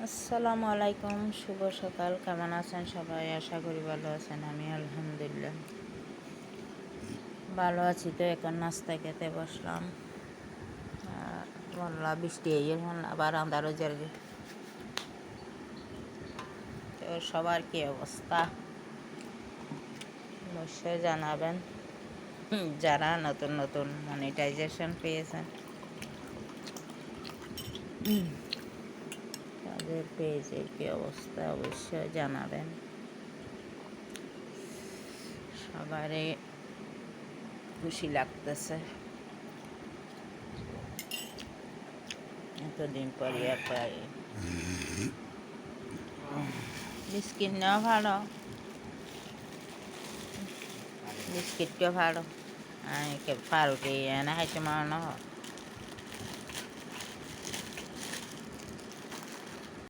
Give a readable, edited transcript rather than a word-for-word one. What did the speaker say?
আসসালামু আলাইকুম, শুভ সকাল। কেমন আছেন সবাই? আশা করি ভালো আছেন। আমি আলহামদুলিল্লাহ ভালো আছি। তো এখন নাস্তা খেতে বসলাম। আর বললা বৃষ্টি এখন আবার আন্ধারও জেরগে। তো সবার কি অবস্থা অবশ্যই জানাবেন। যারা নতুন নতুন মনিটাইজেশন পেয়েছেন তাদের পেজের কি অবস্থা অবশ্যই জানাবেন। সবারই খুশি লাগতেছে এতদিন পরে একবার বিস্কিট নেওয়া ভালো, বিস্কিটকে ভালো পাউরুটি এনে খাইতে মানো